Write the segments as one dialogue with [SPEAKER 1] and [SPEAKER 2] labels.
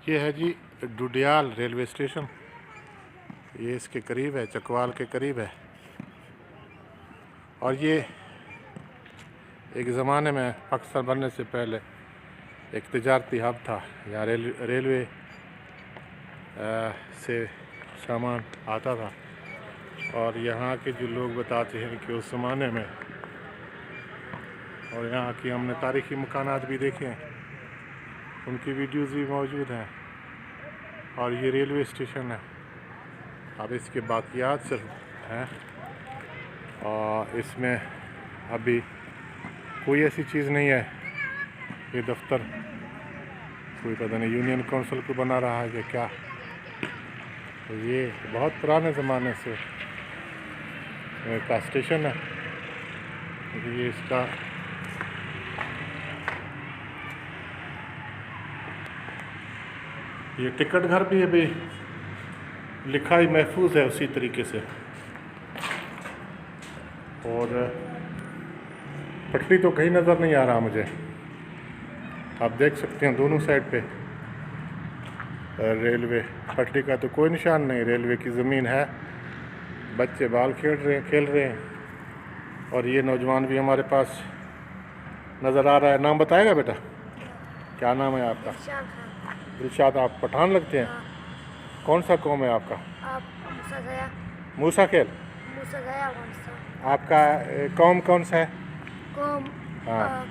[SPEAKER 1] ये है जी डुडियाल railway station. ये इसके करीब है, चकवाल के करीब है। और ये एक ज़माने में पाकिस्तान बनने से पहले एक तिजारती हब था। यहाँ रेलवे से सामान आता था। और यहाँ के जो लोग बताते हैं कि उस ज़माने में, और यहाँ की हमने तारीख़ी मकानात भी देखे हैं, उनकी वीडियोज़ भी मौजूद हैं। और ये रेलवे स्टेशन है। अब इसके बाकियात सिर्फ हैं और इसमें अभी कोई ऐसी चीज़ नहीं है। ये दफ्तर कोई पता नहीं यूनियन काउंसिल को बना रहा है कि क्या। तो ये बहुत पुराने ज़माने से का स्टेशन है। ये इसका ये टिकट घर भी अभी लिखाई महफूज है उसी तरीके से। और पटरी तो कहीं नज़र नहीं आ रहा मुझे। आप देख सकते हैं दोनों साइड पे रेलवे पटरी का तो कोई निशान नहीं। रेलवे की ज़मीन है, बच्चे बाल खेल रहे हैं। और ये नौजवान भी हमारे पास नज़र आ रहा है। नाम बताएगा बेटा, क्या नाम है आपका? दिलशाद। आप पठान लगते हैं?
[SPEAKER 2] हाँ।
[SPEAKER 1] कौन सा कौम है आपका? मूसा खेल। आपका कौम कौन सा है? हाँ।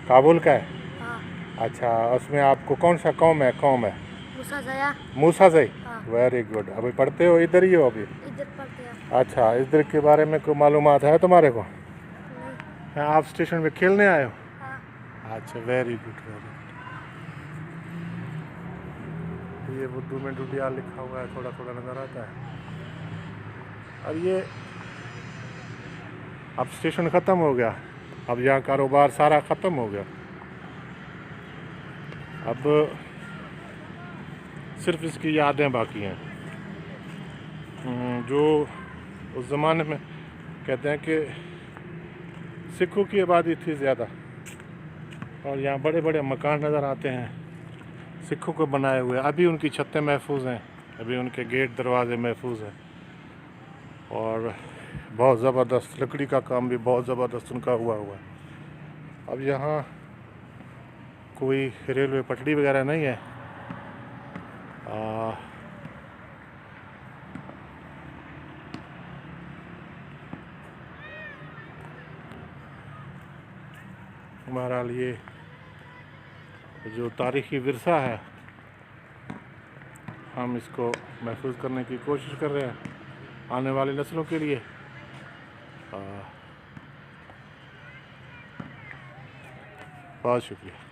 [SPEAKER 1] काबुल का है।
[SPEAKER 2] हाँ।
[SPEAKER 1] अच्छा, उसमें आपको कौन सा कौम है? मूसा जई।
[SPEAKER 2] हाँ।
[SPEAKER 1] Very good. अभी पढ़ते हो? इधर ही हो अभी?
[SPEAKER 2] इधर पढ़ते हैं।
[SPEAKER 1] अच्छा, इधर के बारे में कोई मालूमात है तुम्हारे को?
[SPEAKER 2] नहीं।
[SPEAKER 1] हाँ, आप स्टेशन में खेलने आए हो?
[SPEAKER 2] हाँ।
[SPEAKER 1] अच्छा, वेरी गुड वेरी गुड। ये उर्दू में डुडियाल लिखा हुआ है, थोड़ा थोड़ा नज़र आता है। और ये अब स्टेशन ख़त्म हो गया। अब यहाँ कारोबार सारा ख़त्म हो गया। अब सिर्फ इसकी यादें बाकी हैं। जो उस ज़माने में कहते हैं कि सिखों की आबादी थी ज़्यादा, और यहाँ बड़े बड़े मकान नज़र आते हैं सिखों को बनाए हुए। अभी उनकी छतें महफूज हैं, अभी उनके गेट दरवाजे महफूज हैं। और बहुत ज़बरदस्त लकड़ी का काम भी बहुत ज़बरदस्त उनका हुआ है। अब यहाँ कोई रेलवे पटरी वगैरह नहीं है। हमारा लिए जो तारीख़ी विरसा है, हम इसको महफूज करने की कोशिश कर रहे हैं आने वाली नस्लों के लिए। बहुत शुक्रिया।